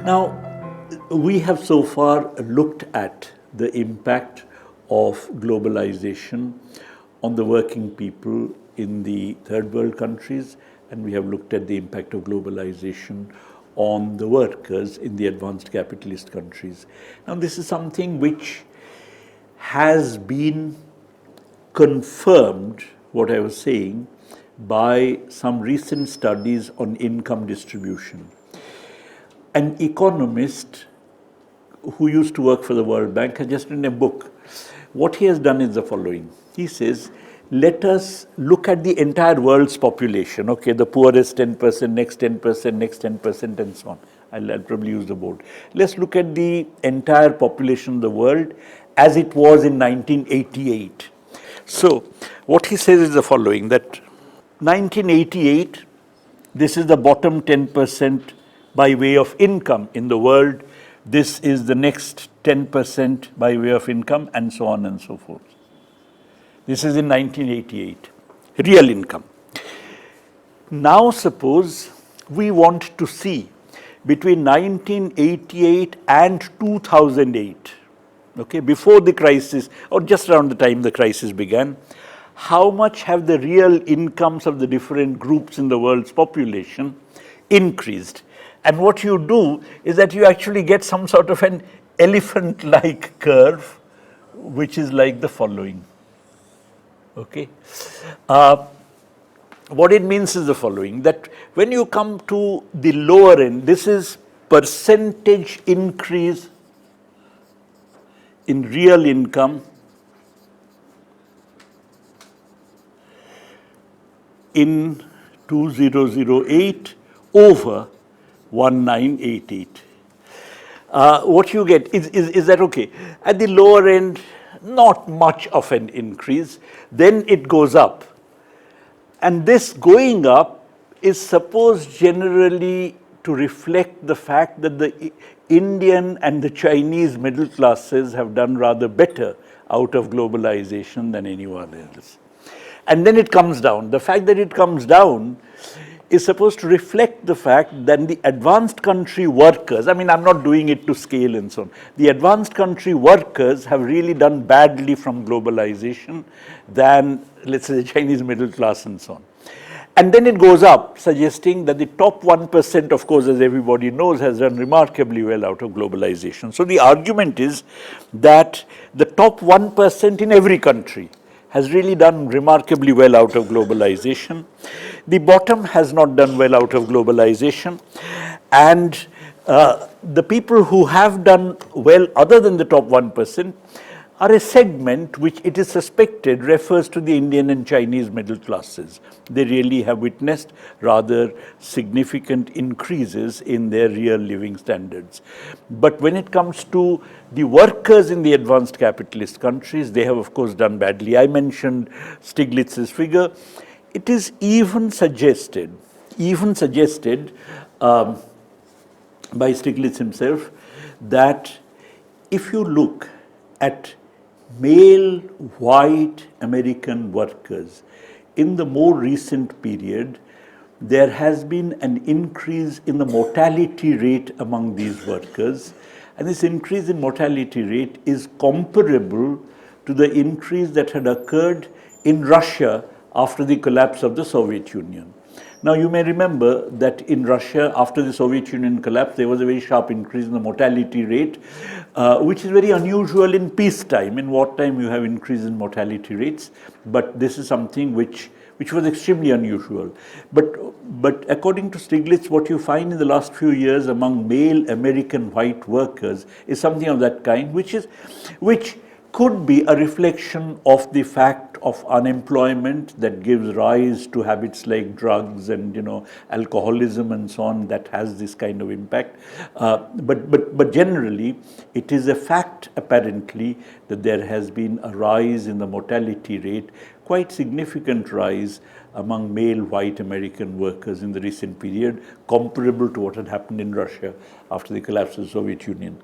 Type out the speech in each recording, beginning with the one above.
Now, we have so far looked at the impact of globalization on the working people in the third world countries, and we have looked at the impact of globalization on the workers in the advanced capitalist countries. Now, this is something which has been confirmed, what I was saying, by some recent studies on income distribution. An economist who used to work for the World Bank has just written a book. What he has done is the following. He says, let us look at the entire world's population, okay, the poorest 10%, next 10%, next 10%, and so on. I'll probably use the board. Let's look at the entire population of the world as it was in 1988. So, what he says is the following, that 1988, this is the bottom 10% by way of income in the world. This is the next 10% by way of income, and so on and so forth. This is in 1988, real income. Now suppose we want to see between 1988 and 2008, okay, before the crisis, or just around the time the crisis began, how much have the real incomes of the different groups in the world's population increased? And what you do is that you actually get some sort of an elephant-like curve, which is like the following. Okay. What it means is the following, that when you come to the lower end, this is percentage increase in real income in 2008 over 1988. What you get is that okay? At the lower end, not much of an increase, then it goes up. And this going up is supposed generally to reflect the fact that the Indian and the Chinese middle classes have done rather better out of globalization than anyone else. And then it comes down. The fact that it comes down is supposed to reflect the fact that the advanced country workers, I mean, I'm not doing it to scale and so on, the advanced country workers have really done badly from globalization than, let's say, the Chinese middle class and so on. And then it goes up, suggesting that the top 1%, of course, as everybody knows, has done remarkably well out of globalization. So the argument is that the top 1% in every country has really done remarkably well out of globalization. The bottom has not done well out of globalization. And the people who have done well other than the top 1% are a segment which it is suspected refers to the Indian and Chinese middle classes. They really have witnessed rather significant increases in their real living standards. But when it comes to the workers in the advanced capitalist countries, they have of course done badly. I mentioned Stiglitz's figure. It is even suggested by Stiglitz himself that if you look at male white American workers, in the more recent period, there has been an increase in the mortality rate among these workers. And this increase in mortality rate is comparable to the increase that had occurred in Russia after the collapse of the Soviet Union. Now, you may remember that in Russia, after the Soviet Union collapsed, there was a very sharp increase in the mortality rate, which is very unusual in peacetime. In wartime, you have increase in mortality rates, but this is something which was extremely unusual. But according to Stiglitz, what you find in the last few years among male American white workers is something of that kind, which could be a reflection of the fact of unemployment that gives rise to habits like drugs and alcoholism and so on, that has this kind of impact. But generally, it is a fact apparently that there has been a rise in the mortality rate, quite significant rise among male white American workers in the recent period, comparable to what had happened in Russia after the collapse of the Soviet Union.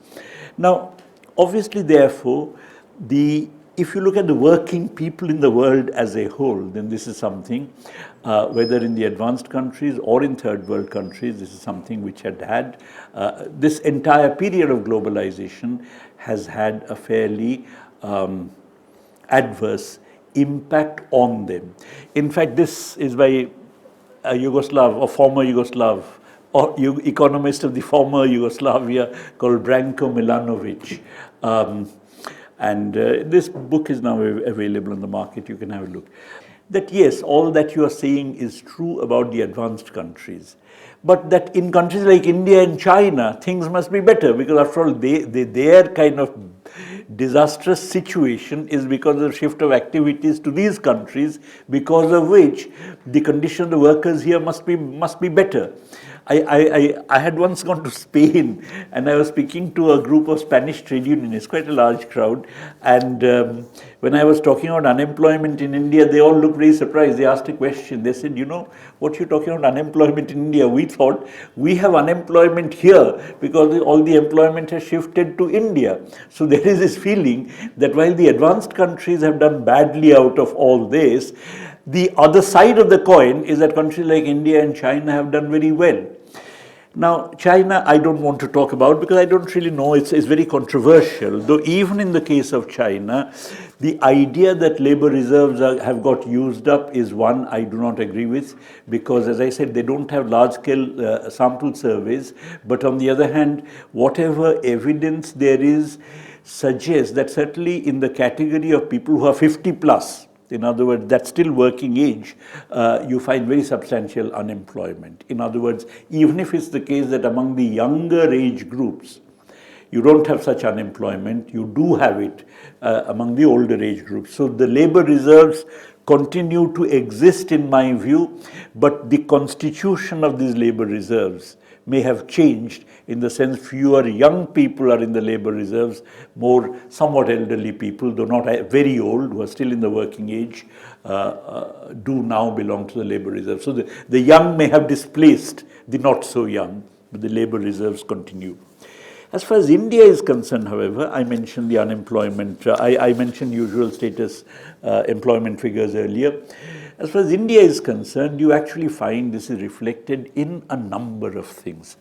Now, obviously, therefore, the if you look at the working people in the world as a whole, then this is something, whether in the advanced countries or in third world countries, this is something which had this entire period of globalization has had a fairly adverse impact on them. In fact, this is by a Yugoslav or former Yugoslav or economist of the former Yugoslavia called Branko Milanovic. And this book is now available on the market. You can have a look. That yes, all that you are saying is true about the advanced countries. But that in countries like India and China, things must be better because after all, their kind of disastrous situation is because of the shift of activities to these countries, because of which the condition of the workers here must be better. I had once gone to Spain and I was speaking to a group of Spanish trade unionists, quite a large crowd, and when I was talking about unemployment in India, they all looked very surprised. They asked a question. They said, you know, what you're talking about unemployment in India? We thought we have unemployment here because all the employment has shifted to India. So there is this feeling that while the advanced countries have done badly out of all this, the other side of the coin is that countries like India and China have done very well. Now, China, I don't want to talk about because I don't really know. It's very controversial. Though even in the case of China, the idea that labor reserves have got used up is one I do not agree with because, as I said, they don't have large-scale sample surveys. But on the other hand, whatever evidence there is suggests that certainly in the category of people who are 50 plus, in other words, that's still working age, you find very substantial unemployment. In other words, even if it's the case that among the younger age groups, you don't have such unemployment, you do have it among the older age groups. So the labor reserves continue to exist in my view, but the constitution of these labor reserves may have changed in the sense fewer young people are in the labor reserves, more somewhat elderly people, though not very old, who are still in the working age, do now belong to the labor reserve. So the young may have displaced the not so young, but the labor reserves continue. As far as India is concerned, however, I mentioned the unemployment, I mentioned usual status employment figures earlier. As far as India is concerned, you actually find this is reflected in a number of things.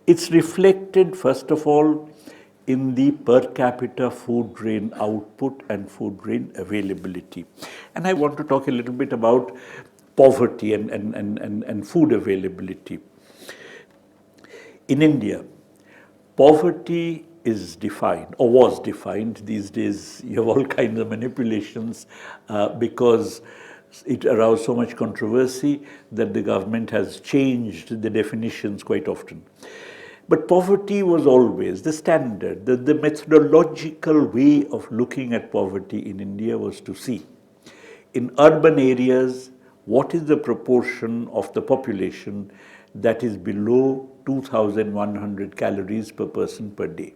It's reflected, first of all, in the per capita food grain output and food grain availability. And I want to talk a little bit about poverty and food availability. In India, poverty is defined, or was defined. These days, you have all kinds of manipulations because it aroused so much controversy that the government has changed the definitions quite often. But poverty was always the standard. The methodological way of looking at poverty in India was to see, in urban areas, what is the proportion of the population that is below 2,100 calories per person per day.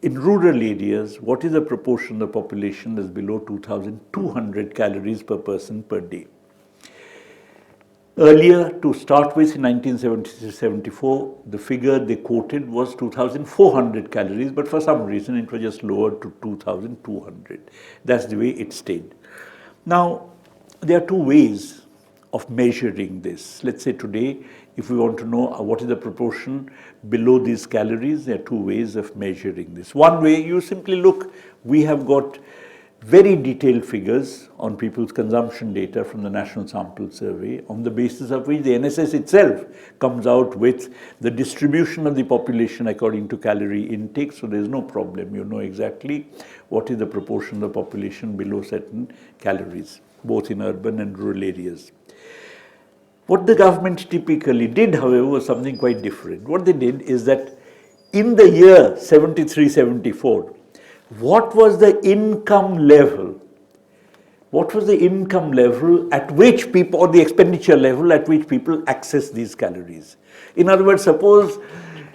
In rural areas, what is the proportion of the population that is below 2,200 calories per person per day? Earlier, to start with, in 1973-74, the figure they quoted was 2,400 calories, but for some reason it was just lowered to 2,200. That's the way it stayed. Now, there are two ways of measuring this. Let's say today, if we want to know what is the proportion below these calories, there are two ways of measuring this. One way, you simply look, we have got very detailed figures on people's consumption data from the National Sample Survey, on the basis of which the NSS itself comes out with the distribution of the population according to calorie intake, so there's no problem. You know exactly what is the proportion of the population below certain calories, both in urban and rural areas. What the government typically did, however, was something quite different. What they did is that in the year 73-74, what was the income level? What was the income level at which people, or the expenditure level at which people access these calories? In other words, suppose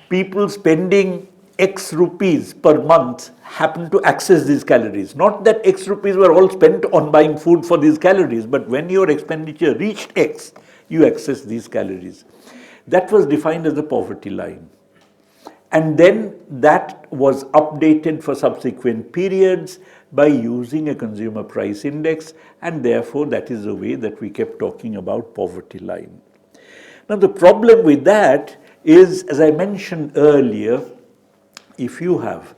people spending X rupees per month happen to access these calories. Not that X rupees were all spent on buying food for these calories, but when your expenditure reached X, you access these calories. That was defined as the poverty line. And then that was updated for subsequent periods by using a consumer price index, and therefore that is the way that we kept talking about poverty line. Now the problem with that is, as I mentioned earlier, if you have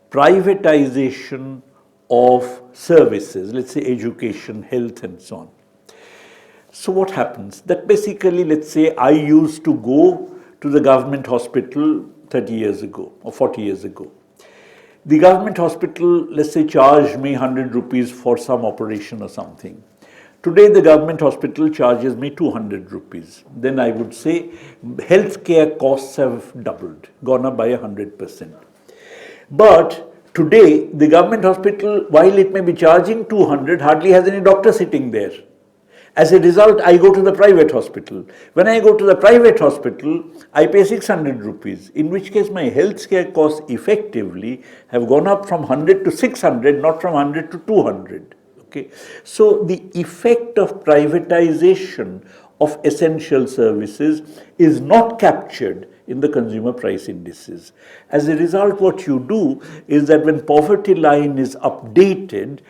privatization of services, let's say education, health and so on. So what happens? That basically, let's say I used to go to the government hospital 30 years ago or 40 years ago. The government hospital, let's say, charged me 100 rupees for some operation or something. Today, the government hospital charges me 200 rupees. Then I would say healthcare costs have doubled, gone up by 100%. But today, the government hospital, while it may be charging 200, hardly has any doctor sitting there. As a result, I go to the private hospital. When I go to the private hospital, I pay 600 rupees, in which case my healthcare costs effectively have gone up from 100 to 600, not from 100 to 200. Okay? So the effect of privatization of essential services is not captured in the consumer price indices. As a result, what you do is that when poverty line is updated,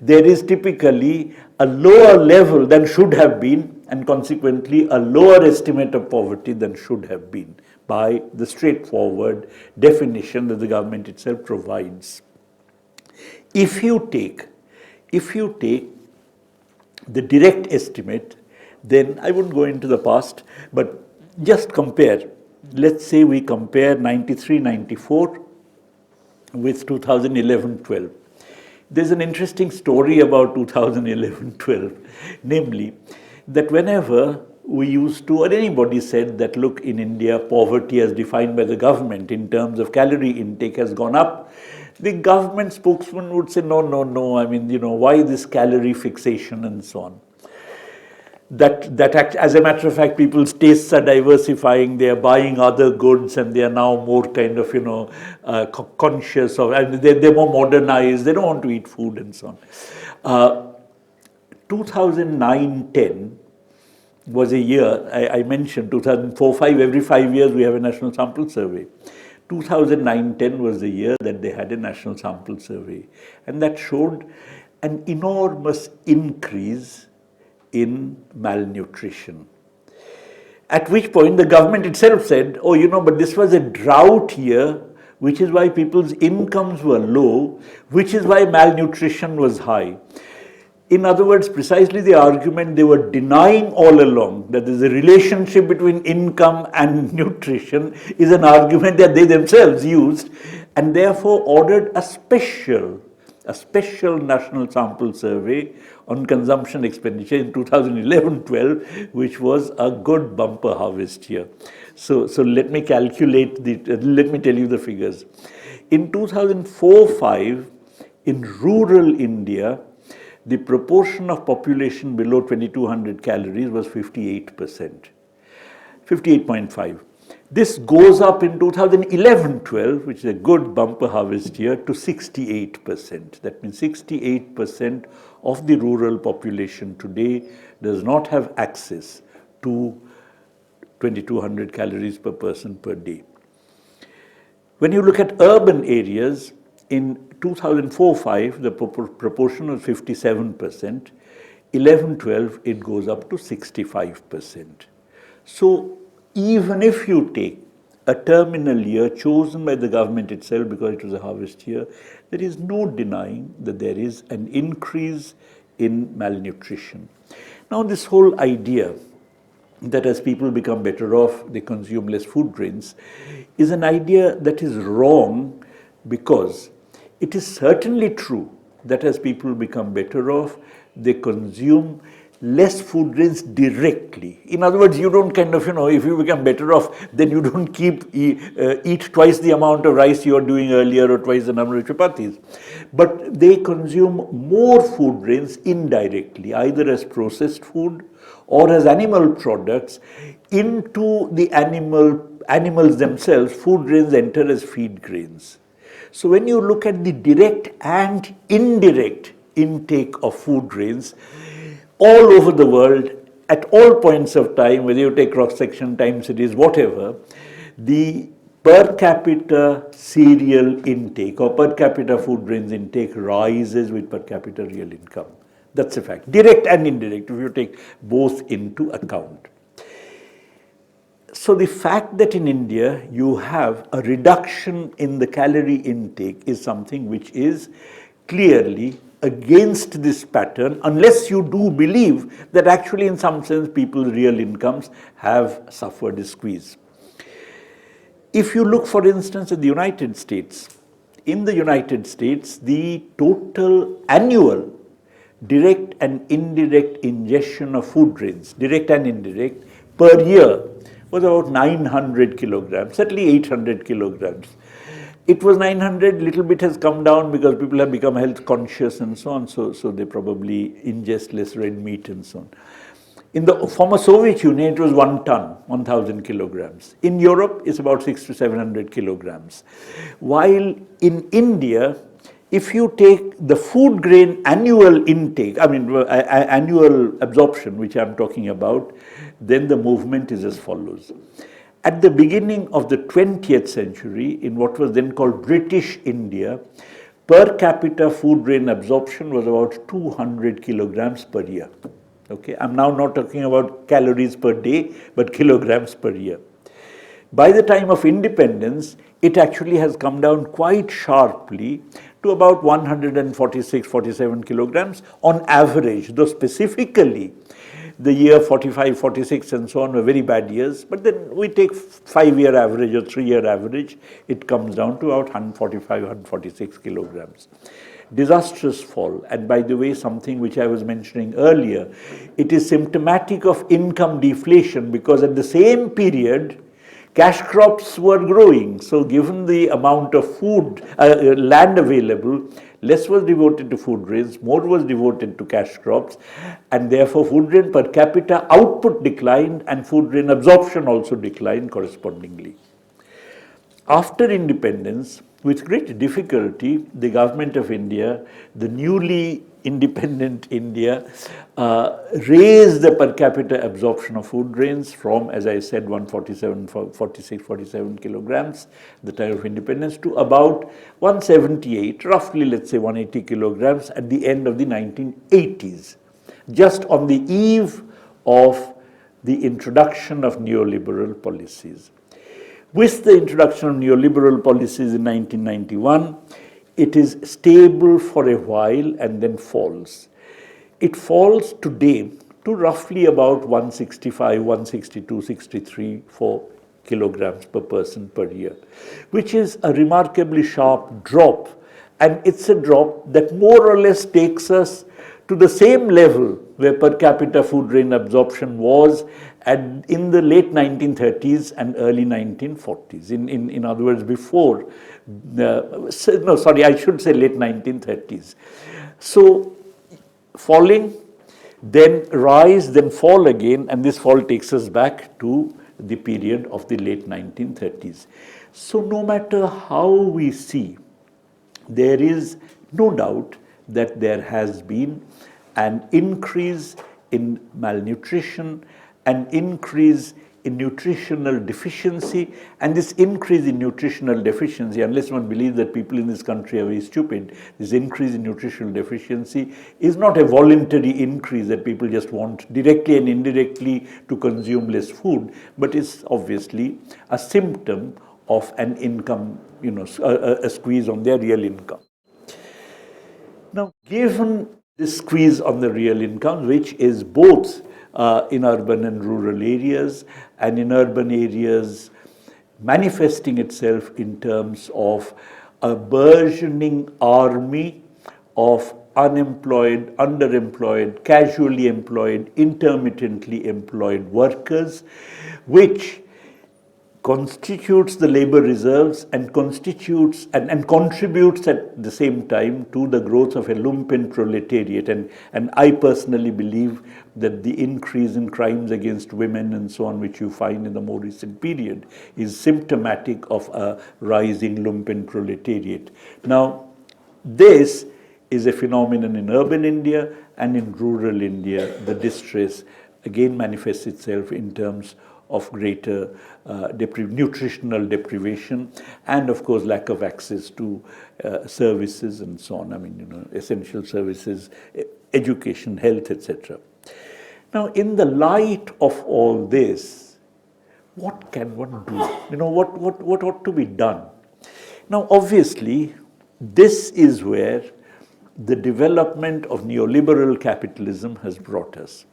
there is typically a lower level than should have been, and consequently a lower estimate of poverty than should have been by the straightforward definition that the government itself provides. If you take the direct estimate, then I wouldn't go into the past, but just compare. Let's say we compare 93-94 with 2011-12. There's an interesting story about 2011-12, namely that whenever we used to, or anybody said that, look, in India, poverty as defined by the government in terms of calorie intake has gone up, the government spokesman would say, no, I mean, why this calorie fixation and so on. As a matter of fact, people's tastes are diversifying, they are buying other goods, and they are now more kind of, conscious of, and they're more modernized, they don't want to eat food and so on. 2009-10 was a year, I mentioned 2004-5, every 5 years we have a national sample survey. 2009-10 was the year that they had a national sample survey, and that showed an enormous increase in malnutrition. At which point the government itself said, but this was a drought year, which is why people's incomes were low, which is why malnutrition was high. In other words, precisely the argument they were denying all along, that there's a relationship between income and nutrition, is an argument that they themselves used, and therefore ordered a special national sample survey on consumption expenditure in 2011-12, which was a good bumper harvest year. So let me tell you the figures. In 2004-5, in rural India, the proportion of population below 2200 calories was 58%, 58.5. This goes up in 2011-12, which is a good bumper harvest year, to 68%. That means 68% of the rural population today does not have access to 2200 calories per person per day. When you look at urban areas, in 2004-5, the proportion was 57%. 11-12, it goes up to 65%. So even if you take a terminal year chosen by the government itself because it was a harvest year, there is no denying that there is an increase in malnutrition. Now, this whole idea that as people become better off, they consume less food grains, is an idea that is wrong, because it is certainly true that as people become better off, they consume less food grains directly. In other words, you don't if you become better off, then you don't eat twice the amount of rice you were doing earlier or twice the number of chapatis. But they consume more food grains indirectly, either as processed food or as animal products. Into the animals themselves, food grains enter as feed grains. So when you look at the direct and indirect intake of food grains, all over the world, at all points of time, whether you take cross-section, time series, whatever, the per capita cereal intake or per capita food grains intake rises with per capita real income. That's a fact, direct and indirect, if you take both into account. So the fact that in India you have a reduction in the calorie intake is something which is clearly against this pattern, unless you do believe that actually in some sense people's real incomes have suffered a squeeze. If you look, for instance, at the United States, in the United States, the total annual direct and indirect ingestion of food grains, direct and indirect, per year was about 900 kilograms, certainly 800 kilograms. It was 900, little bit has come down because people have become health conscious and so on, so they probably ingest less red meat and so on. In the former Soviet Union, it was 1 ton, 1,000 kilograms. In Europe, it's about 600 to 700 kilograms. While in India, if you take the food grain annual intake, annual absorption, which I'm talking about, then the movement is as follows. At the beginning of the 20th century, in what was then called British India, per capita food grain absorption was about 200 kilograms per year. Okay, I'm now not talking about calories per day, but kilograms per year. By the time of independence, it actually has come down quite sharply to about 146, 47 kilograms on average, though specifically the year 45, 46 and so on were very bad years, but then we take 5-year average or 3-year average, it comes down to about 145, 146 kilograms. Disastrous fall, and by the way, something which I was mentioning earlier, it is symptomatic of income deflation because at the same period, cash crops were growing. So given the amount of food, land available, less was devoted to food grains, more was devoted to cash crops, and therefore food grain per capita output declined and food grain absorption also declined correspondingly. After independence, with great difficulty, the government of India, the newly independent India, raised the per capita absorption of food grains from, as I said, 147, 46, 47 kilograms at the time of independence to about 178, roughly let's say 180 kilograms at the end of the 1980s, just on the eve of the introduction of neoliberal policies. With the introduction of neoliberal policies in 1991, it is stable for a while and then falls. It falls today to roughly about 165, 162, 63 for kilograms per person per year, which is a remarkably sharp drop. And it's a drop that more or less takes us to the same level where per capita food grain absorption was in the late 1930s and early 1940s. In other words, before, I should say late 1930s. So falling, then rise, then fall again, and this fall takes us back to the period of the late 1930s. So no matter how we see, there is no doubt that there has been an increase in malnutrition, an increase in nutritional deficiency, and this increase in nutritional deficiency, unless one believes that people in this country are very stupid, this increase in nutritional deficiency is not a voluntary increase that people just want directly and indirectly to consume less food, but is obviously a symptom of an income, a squeeze on their real income. Now, given this squeeze on the real income, which is both in urban and rural areas, and in urban areas manifesting itself in terms of a burgeoning army of unemployed, underemployed, casually employed, intermittently employed workers, which constitutes the labor reserves and constitutes and contributes at the same time to the growth of a lumpen proletariat. And I personally believe that the increase in crimes against women and so on, which you find in the more recent period, is symptomatic of a rising lumpen proletariat. Now, this is a phenomenon in urban India, and in rural India, the distress again manifests itself in terms of greater nutritional deprivation, and of course lack of access to services and so on. I mean, essential services, education, health, etc. Now, in the light of all this, what can one do? What ought to be done? Now, obviously, this is where the development of neoliberal capitalism has brought us.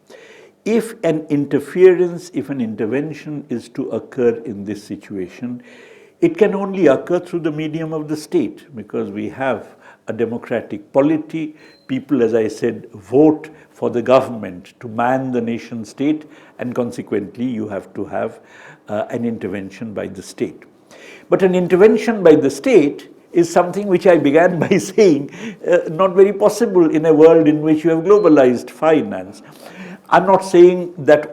If an interference, if an intervention is to occur in this situation, it can only occur through the medium of the state, because we have a democratic polity. People, as I said, vote for the government to man the nation state, and consequently you have to have an intervention by the state. But an intervention by the state is something which I began by saying not very possible in a world in which you have globalized finance. I'm not saying that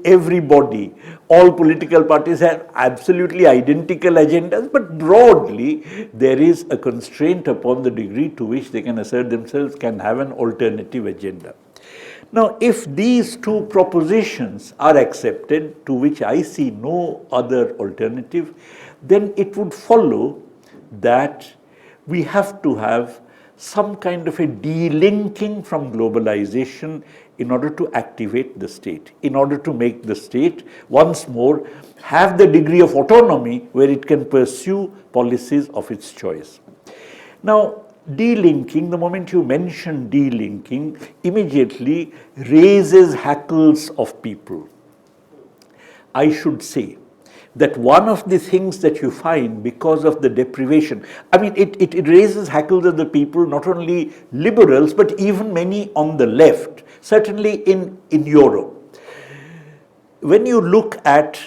everybody, all political parties have absolutely identical agendas, but broadly there is a constraint upon the degree to which they can assert themselves, can have an alternative agenda. Now, if these two propositions are accepted, to which I see no other alternative, then it would follow that we have to have some kind of a delinking from globalization in order to activate the state, in order to make the state once more have the degree of autonomy where it can pursue policies of its choice. Now, delinking, the moment you mention delinking, immediately raises hackles of people. I should say that one of the things that you find because of the deprivation, I mean, it raises hackles of the people, not only liberals, but even many on the left, certainly in Europe. When you look at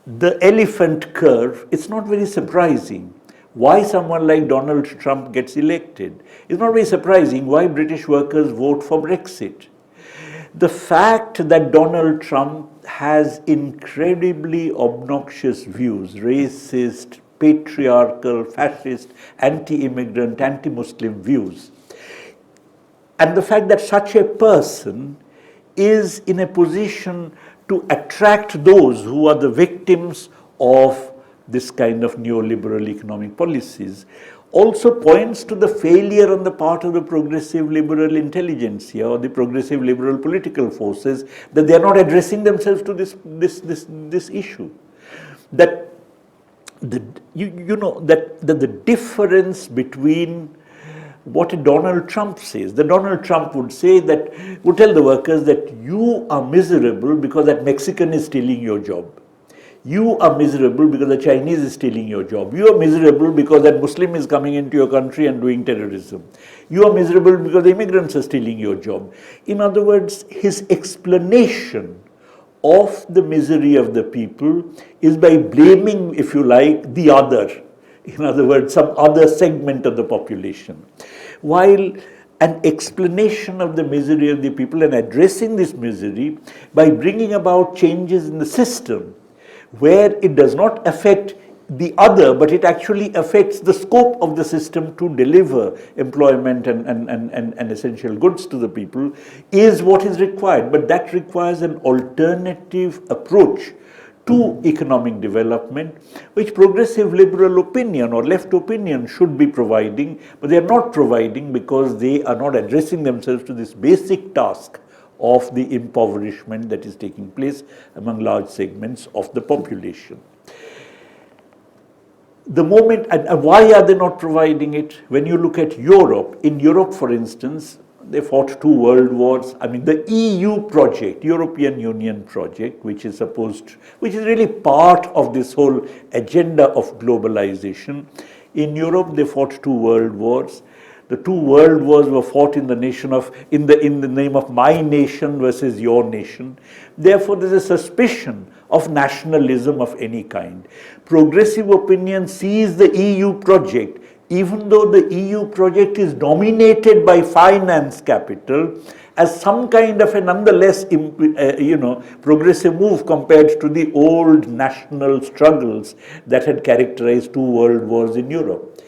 the elephant curve, it's not very surprising why someone like Donald Trump gets elected. It's not very surprising why British workers vote for Brexit. The fact that Donald Trump has incredibly obnoxious views, racist, patriarchal, fascist, anti-immigrant, anti-Muslim views, and the fact that such a person is in a position to attract those who are the victims of this kind of neoliberal economic policies also points to the failure on the part of the progressive liberal intelligentsia or the progressive liberal political forces, that they are not addressing themselves to this issue. That the difference between what Donald Trump says, that Donald Trump would tell the workers that you are miserable because that Mexican is stealing your job. You are miserable because the Chinese is stealing your job. You are miserable because that Muslim is coming into your country and doing terrorism. You are miserable because the immigrants are stealing your job. In other words, his explanation of the misery of the people is by blaming, if you like, the other. In other words, some other segment of the population. While an explanation of the misery of the people and addressing this misery by bringing about changes in the system, where it does not affect the other, but it actually affects the scope of the system to deliver employment and essential goods to the people, is what is required. But that requires an alternative approach to economic development, which progressive liberal opinion or left opinion should be providing, but they are not providing because they are not addressing themselves to this basic task of the impoverishment that is taking place among large segments of the population. The moment, and why are they not providing it? When you look at Europe, in Europe, for instance, they fought 2 world wars. I mean, the EU project, European Union project, which is really part of this whole agenda of globalization. In Europe, they fought 2 world wars. The 2 world wars were fought in the name of my nation versus your nation. Therefore, there is a suspicion of nationalism of any kind. Progressive opinion sees the EU project, even though the EU project is dominated by finance capital, as some kind of a nonetheless progressive move compared to the old national struggles that had characterized 2 world wars in Europe.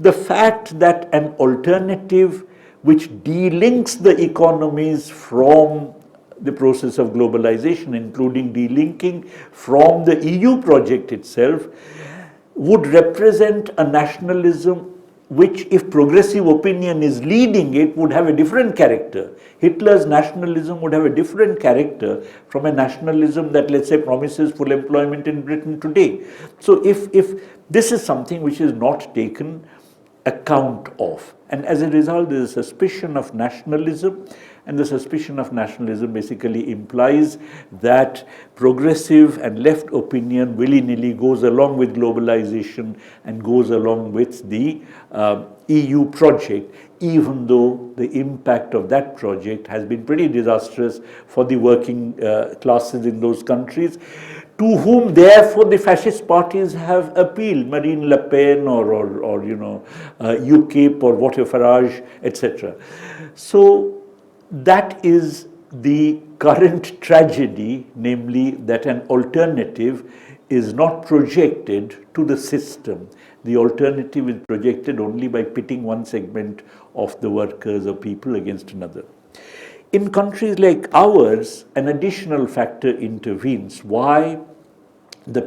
The fact that an alternative which delinks the economies from the process of globalization, including delinking from the EU project itself, would represent a nationalism which, if progressive opinion is leading it, would have a different character. Hitler's nationalism would have a different character from a nationalism that, let's say, promises full employment in Britain today. So if this is something which is not taken account of, and as a result there is a suspicion of nationalism, and the suspicion of nationalism basically implies that progressive and left opinion willy-nilly goes along with globalization and goes along with the EU project, even though the impact of that project has been pretty disastrous for the working classes in those countries, to whom therefore the fascist parties have appealed, Marine Le Pen or you know, UKIP or whatever, Farage, etc. So that is the current tragedy, namely that an alternative is not projected to the system. The alternative is projected only by pitting one segment of the workers or people against another. In countries like ours, an additional factor intervenes. Why? The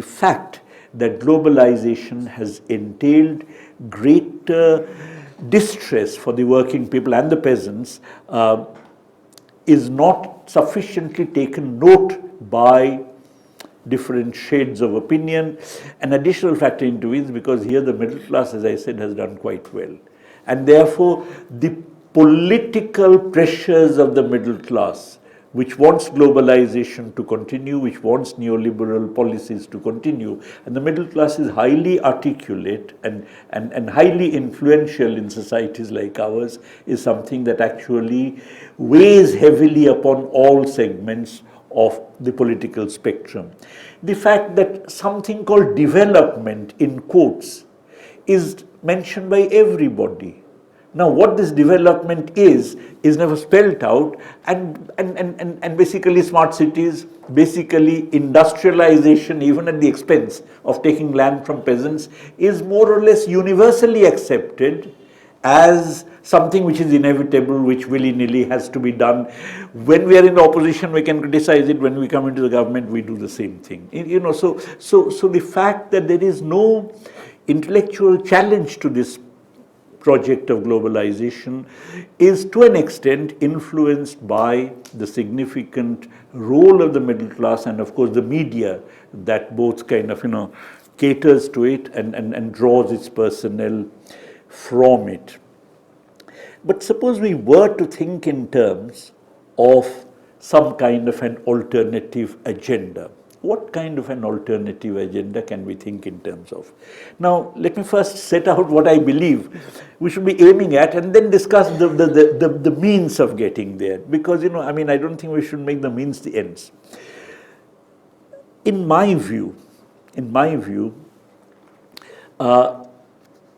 fact that globalization has entailed greater distress for the working people and the peasants is not sufficiently taken note by different shades of opinion. An additional factor intervenes because here the middle class, as I said, has done quite well. And therefore, the political pressures of the middle class, which wants globalization to continue, which wants neoliberal policies to continue. And the middle class is highly articulate and highly influential in societies like ours, is something that actually weighs heavily upon all segments of the political spectrum. The fact that something called development, in quotes, is mentioned by everybody. Now, what this development is never spelled out, and basically smart cities, basically industrialization, even at the expense of taking land from peasants, is more or less universally accepted as something which is inevitable, which willy-nilly has to be done. When we are in the opposition, we can criticize it. When we come into the government, we do the same thing. You know, so the fact that there is no intellectual challenge to this project of globalization is to an extent influenced by the significant role of the middle class and of course the media that both kind of, you know, caters to it and draws its personnel from it. But suppose we were to think in terms of some kind of an alternative agenda. What kind of an alternative agenda can we think in terms of? Now, let me first set out what I believe we should be aiming at and then discuss the means of getting there. Because, you know, I mean, I don't think we should make the means the ends. In my view,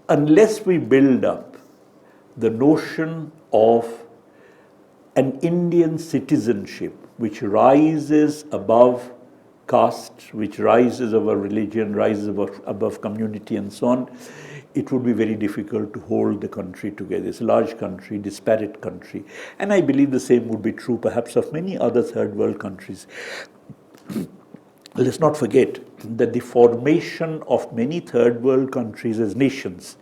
unless we build up the notion of an Indian citizenship which rises above caste, which rises above religion, rises above community and so on, it would be very difficult to hold the country together. It's a large country, disparate country. And I believe the same would be true perhaps of many other third world countries. Let's not forget that the formation of many third world countries as nations,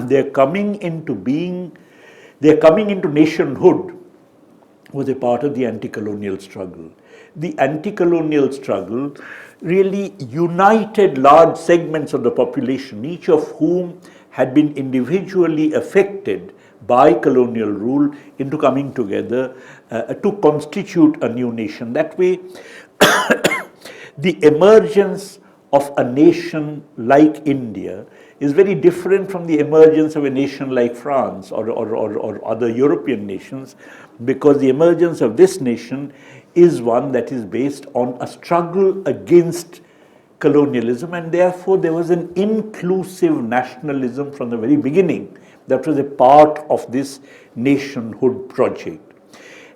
they're coming into being, they're coming into nationhood was a part of the anti-colonial struggle. The anti-colonial struggle really united large segments of the population, each of whom had been individually affected by colonial rule, into coming together to constitute a new nation. That way, the emergence of a nation like India is very different from the emergence of a nation like France or other European nations, because the emergence of this nation is one that is based on a struggle against colonialism, and therefore there was an inclusive nationalism from the very beginning that was a part of this nationhood project.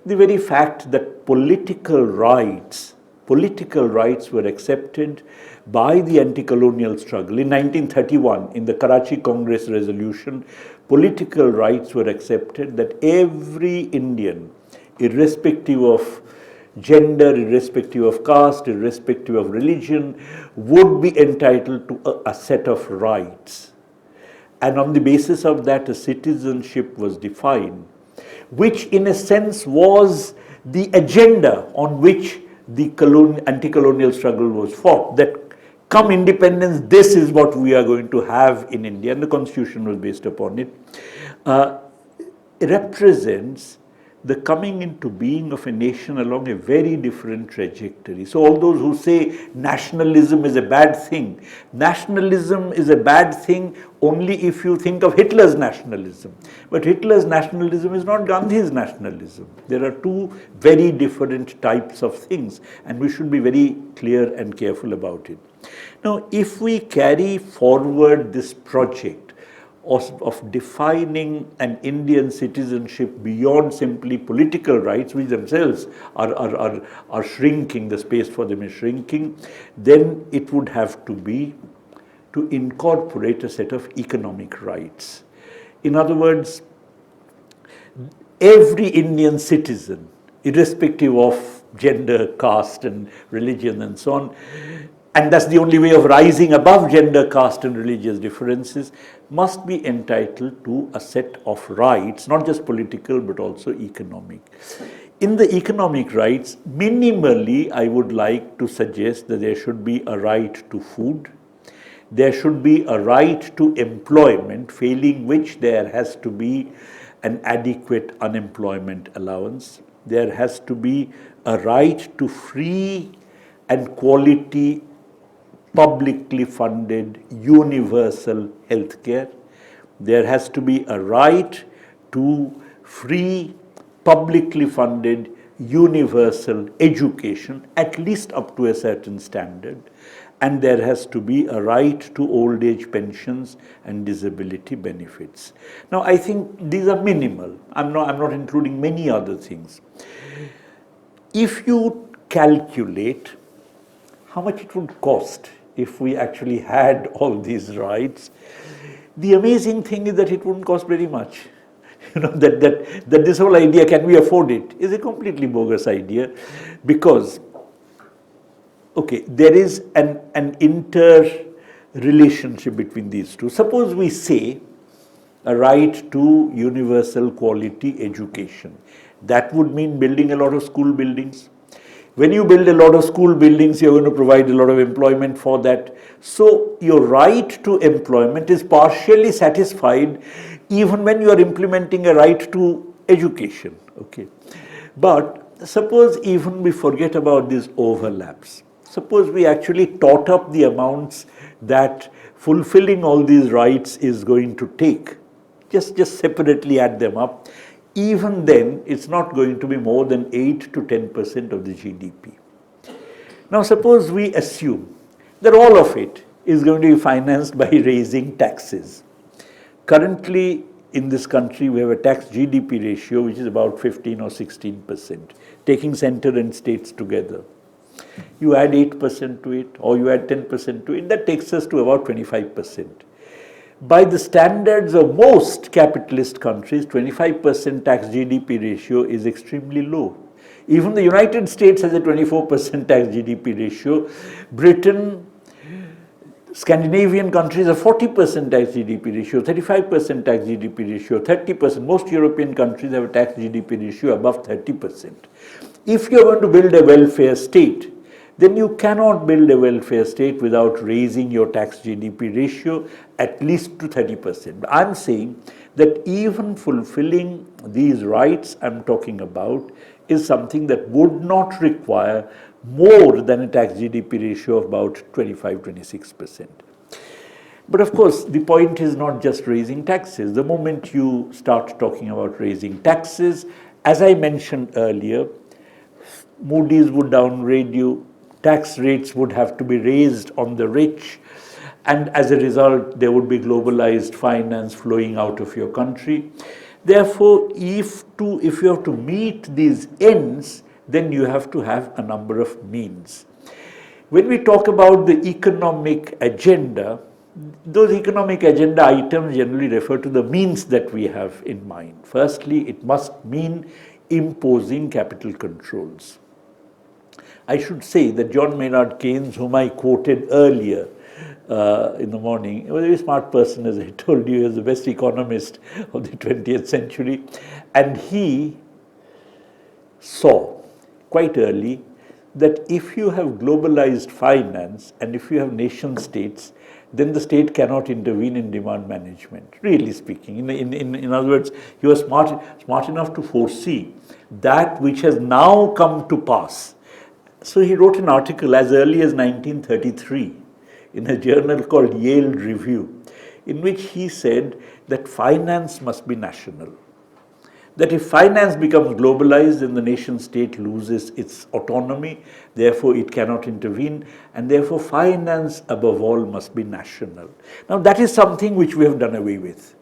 The very fact that political rights political rights were accepted by the anti-colonial struggle. In 1931, in the Karachi Congress resolution, political rights were accepted that every Indian, irrespective of gender, irrespective of caste, irrespective of religion, would be entitled to a set of rights. And on the basis of that, a citizenship was defined, which in a sense was the agenda on which the anti-colonial struggle was fought, that come independence, this is what we are going to have in India, and the constitution was based upon it. It represents the coming into being of a nation along a very different trajectory. So all those who say nationalism is a bad thing, nationalism is a bad thing only if you think of Hitler's nationalism. But Hitler's nationalism is not Gandhi's nationalism. There are two very different types of things, and we should be very clear and careful about it. Now, if we carry forward this project of defining an Indian citizenship beyond simply political rights, which themselves are shrinking, the space for them is shrinking, then it would have to be to incorporate a set of economic rights. In other words, every Indian citizen, irrespective of gender, caste and religion and so on, and that's the only way of rising above gender, caste and religious differences, must be entitled to a set of rights, not just political but also economic. In the economic rights, minimally I would like to suggest that there should be a right to food, there should be a right to employment, failing which there has to be an adequate unemployment allowance, there has to be a right to free and quality publicly funded universal health care. There has to be a right to free, publicly funded universal education, at least up to a certain standard. And there has to be a right to old age pensions and disability benefits. Now, I think these are minimal. I'm not including many other things. If you calculate how much it would cost if we actually had all these rights, the amazing thing is that it wouldn't cost very much. You know, that this whole idea, can we afford it, is a completely bogus idea, because, okay, there is an interrelationship between these two. Suppose we say a right to universal quality education. That would mean building a lot of school buildings. When you build a lot of school buildings, you're going to provide a lot of employment for that. So your right to employment is partially satisfied even when you are implementing a right to education. Okay. But suppose even we forget about these overlaps. Suppose we actually tot up the amounts that fulfilling all these rights is going to take. Just separately add them up. Even then, it's not going to be more than 8 to 10% of the GDP. Now, suppose we assume that all of it is going to be financed by raising taxes. Currently, in this country, we have a tax GDP ratio which is about 15 or 16%, taking center and states together. You add 8% to it, or you add 10% to it, that takes us to about 25%. By the standards of most capitalist countries, 25% tax GDP ratio is extremely low. Even the United States has a 24% tax GDP ratio. Britain, Scandinavian countries have 40% tax GDP ratio, 35% tax GDP ratio, 30%. Most European countries have a tax GDP ratio above 30%. If you're going to build a welfare state, then you cannot build a welfare state without raising your tax GDP ratio at least to 30%. I'm saying that even fulfilling these rights I'm talking about is something that would not require more than a tax GDP ratio of about 25-26%. But of course, the point is not just raising taxes. The moment you start talking about raising taxes, as I mentioned earlier, Moody's would downgrade you, tax rates would have to be raised on the rich, and as a result, there would be globalized finance flowing out of your country. Therefore, if you have to meet these ends, then you have to have a number of means. When we talk about the economic agenda, those economic agenda items generally refer to the means that we have in mind. Firstly, it must mean imposing capital controls. I should say that John Maynard Keynes, whom I quoted earlier in the morning, he was a very smart person, as I told you. He was the best economist of the 20th century. And he saw quite early that if you have globalized finance and if you have nation states, then the state cannot intervene in demand management, really speaking. In other words, he was smart enough to foresee that which has now come to pass. So he wrote an article as early as 1933 in a journal called Yale Review, in which he said that finance must be national. That if finance becomes globalized, then the nation state loses its autonomy, therefore it cannot intervene, and therefore finance above all must be national. Now that is something which we have done away with.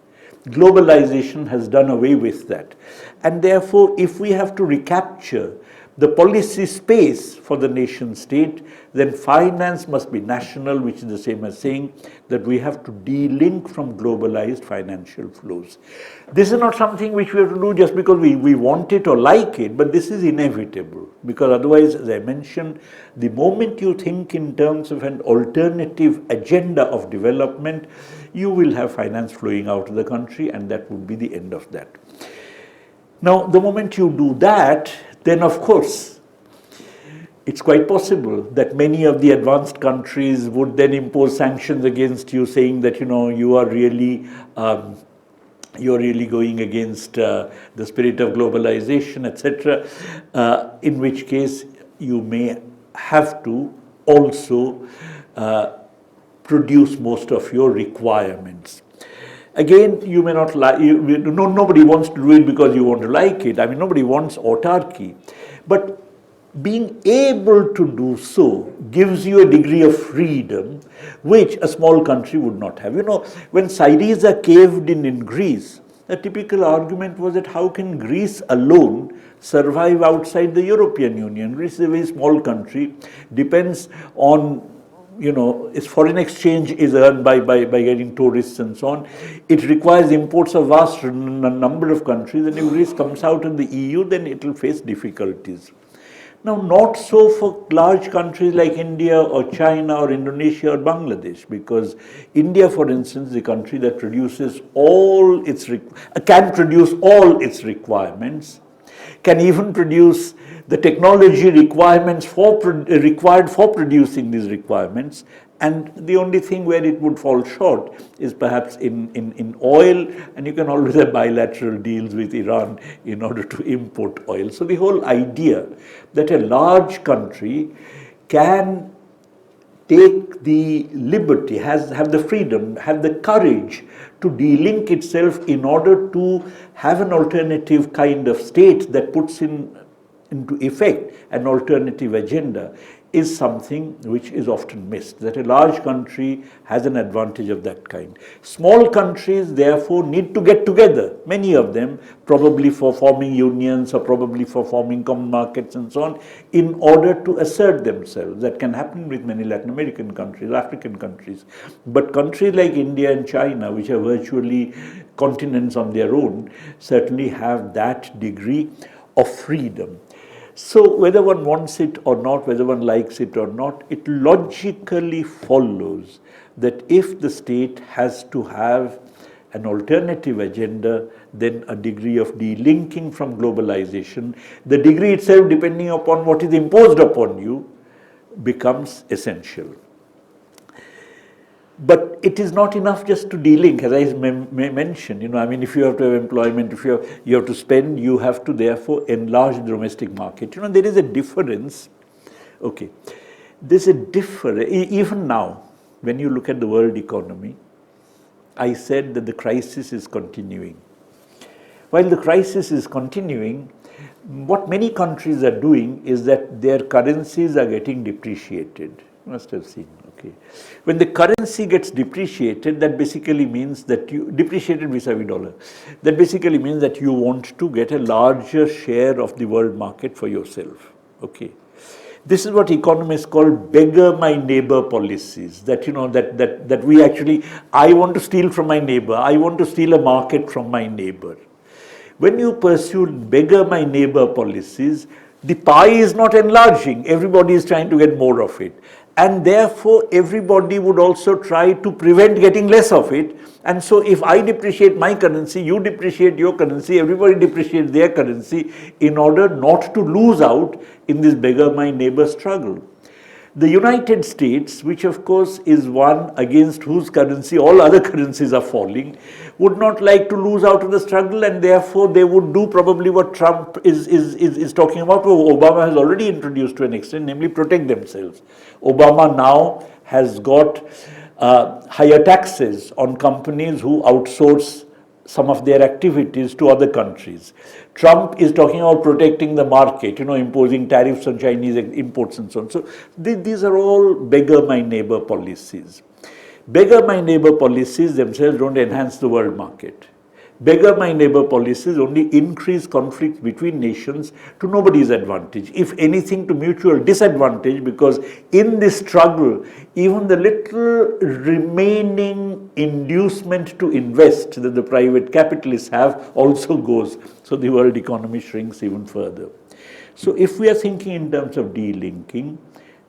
Globalization has done away with that. And therefore, if we have to recapture the policy space for the nation state, then finance must be national, which is the same as saying that we have to de-link from globalized financial flows. This is not something which we have to do just because we want it or like it, but this is inevitable, because otherwise, as I mentioned, the moment you think in terms of an alternative agenda of development, you will have finance flowing out of the country, and that would be the end of that. Now, the moment you do that, then of course, it's quite possible that many of the advanced countries would then impose sanctions against you, saying that, you know, you are really going against the spirit of globalization, etc. In which case, you may have to also produce most of your requirements. Again, you may not like, nobody wants to do it because you want to like it. I mean, nobody wants autarky. But being able to do so gives you a degree of freedom which a small country would not have. You know, when Syriza caved in Greece, the typical argument was that how can Greece alone survive outside the European Union? Greece is a very small country, depends on, you know, its foreign exchange is earned by getting tourists and so on. It requires imports of vast number of countries, and if Greece comes out of the EU, then it will face difficulties. Now, not so for large countries like India or China or Indonesia or Bangladesh, because India, for instance, is a country that produces can produce all its requirements, can even produce the technology requirements required for producing these requirements, and the only thing where it would fall short is perhaps in oil, and you can always have bilateral deals with Iran in order to import oil. So the whole idea that a large country can take the liberty, have the freedom, have the courage to de-link itself in order to have an alternative kind of state that puts into effect an alternative agenda is something which is often missed, that a large country has an advantage of that kind. Small countries, therefore, need to get together, many of them, probably for forming unions or probably for forming common markets and so on, in order to assert themselves. That can happen with many Latin American countries, African countries. But countries like India and China, which are virtually continents on their own, certainly have that degree of freedom. So whether one wants it or not, whether one likes it or not, it logically follows that if the state has to have an alternative agenda, then a degree of de-linking from globalization, the degree itself, depending upon what is imposed upon you, becomes essential. But it is not enough just to de-link, as I mentioned. You know, I mean, if you have to have employment, if you have to spend, you have to therefore enlarge the domestic market. You know, there is a difference. Okay, there's a difference. Even now, when you look at the world economy, I said that the crisis is continuing. While the crisis is continuing, what many countries are doing is that their currencies are getting depreciated. You must have seen. Okay. When the currency gets depreciated, that basically means that depreciated vis-a-vis dollar, that basically means that you want to get a larger share of the world market for yourself. Okay. This is what economists call beggar my neighbor policies. That, that we actually, I want to steal from my neighbor. I want to steal a market from my neighbor. When you pursue beggar my neighbor policies, the pie is not enlarging. Everybody is trying to get more of it. And therefore, everybody would also try to prevent getting less of it. And so, if I depreciate my currency, you depreciate your currency, everybody depreciates their currency in order not to lose out in this beggar my neighbor struggle. The United States, which of course is one against whose currency all other currencies are falling, would not like to lose out of the struggle, and therefore they would do probably what Trump is talking about, or Obama has already introduced to an extent, namely protect themselves. Obama now has got higher taxes on companies who outsource some of their activities to other countries. Trump is talking about protecting the market, imposing tariffs on Chinese imports and so on. So these are all beggar my neighbor policies. Beggar my neighbor policies themselves don't enhance the world market. Beggar my neighbor policies only increase conflicts between nations to nobody's advantage. If anything, to mutual disadvantage, because in this struggle, even the little remaining inducement to invest that the private capitalists have also goes. So the world economy shrinks even further. So if we are thinking in terms of delinking,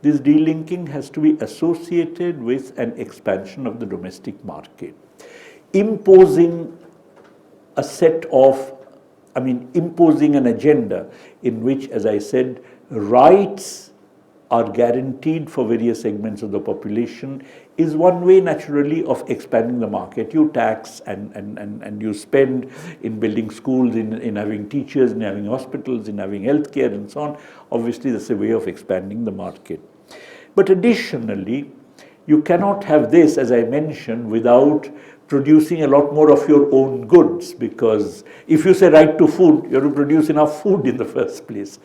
this delinking has to be associated with an expansion of the domestic market, imposing a set of, imposing an agenda in which, as I said, rights are guaranteed for various segments of the population is one way naturally of expanding the market. You tax and you spend in building schools, in having teachers, in having hospitals, in having healthcare and so on. Obviously, that's a way of expanding the market. But additionally, you cannot have this, as I mentioned, without producing a lot more of your own goods, because if you say right to food, you have to produce enough food in the first place.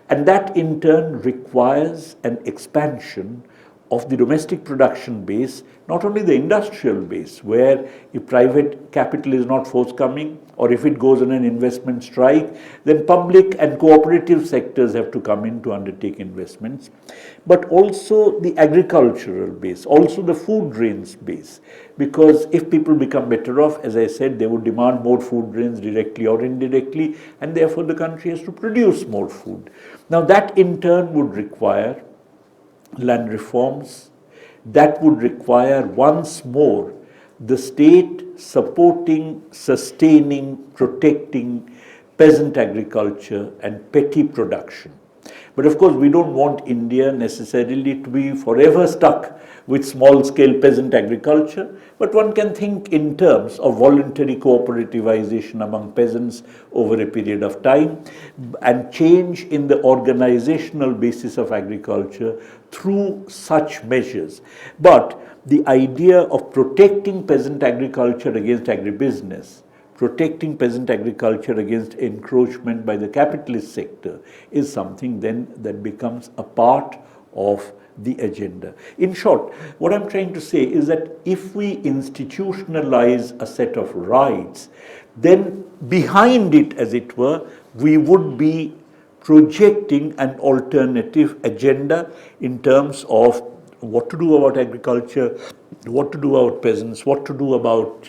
And that in turn requires an expansion of the domestic production base, not only the industrial base, where if private capital is not forthcoming, or if it goes on an investment strike, then public and cooperative sectors have to come in to undertake investments, but also the agricultural base, also the food grains base, because if people become better off, as I said, they would demand more food grains directly or indirectly, and therefore the country has to produce more food. Now that in turn would require land reforms, that would require once more the state supporting, sustaining, protecting peasant agriculture and petty production. But of course, we don't want India necessarily to be forever stuck with small-scale peasant agriculture, but one can think in terms of voluntary cooperativization among peasants over a period of time and change in the organizational basis of agriculture through such measures. But the idea of protecting peasant agriculture against agribusiness, protecting peasant agriculture against encroachment by the capitalist sector is something then that becomes a part of the agenda. In short, what I'm trying to say is that if we institutionalize a set of rights, then behind it, as it were, we would be projecting an alternative agenda in terms of what to do about agriculture, what to do about peasants, what to do about,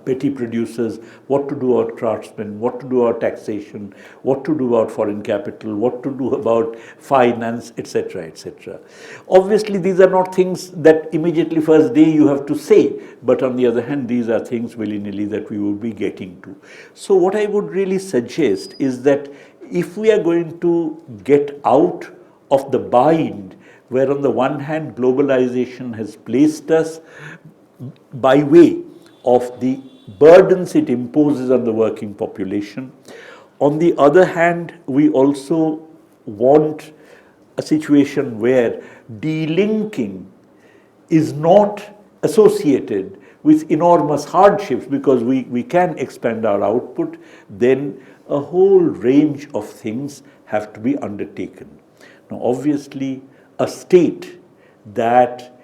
petty producers, what to do about craftsmen, what to do about taxation, what to do about foreign capital, what to do about finance, etc., etc. Obviously, these are not things that immediately first day you have to say, but on the other hand, these are things willy-nilly that we will be getting to. So what I would really suggest is that if we are going to get out of the bind where on the one hand globalization has placed us by way of the burdens it imposes on the working population. On the other hand, we also want a situation where delinking is not associated with enormous hardships because we can expand our output, then a whole range of things have to be undertaken. Now, obviously, a state that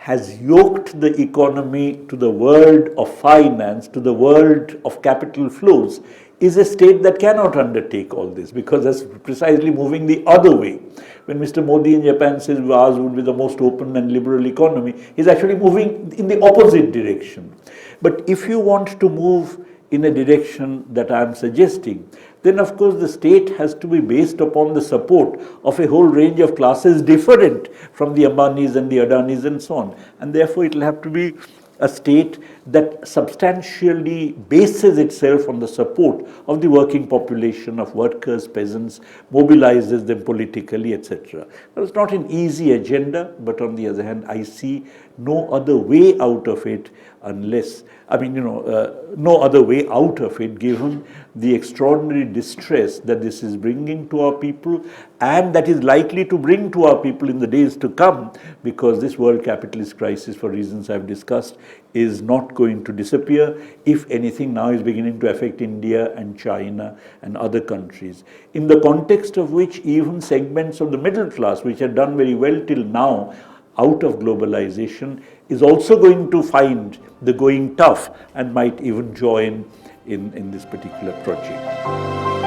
has yoked the economy to the world of finance, to the world of capital flows, is a state that cannot undertake all this, because that's precisely moving the other way. When Mr. Modi in Japan says ours would be the most open and liberal economy, he's actually moving in the opposite direction. But if you want to move in a direction that I am suggesting, then of course the state has to be based upon the support of a whole range of classes different from the Ambanis and the Adanis and so on. And therefore it will have to be a state that substantially bases itself on the support of the working population, of workers, peasants, mobilizes them politically, etc. Now, it's not an easy agenda, but on the other hand, I see no other way out of it unless, no other way out of it given the extraordinary distress that this is bringing to our people and that is likely to bring to our people in the days to come, because this world capitalist crisis, for reasons I've discussed, is not going to disappear. If anything, now is beginning to affect India and China and other countries, in the context of which even segments of the middle class, which had done very well till now, out of globalization, is also going to find the going tough and might even join in this particular project.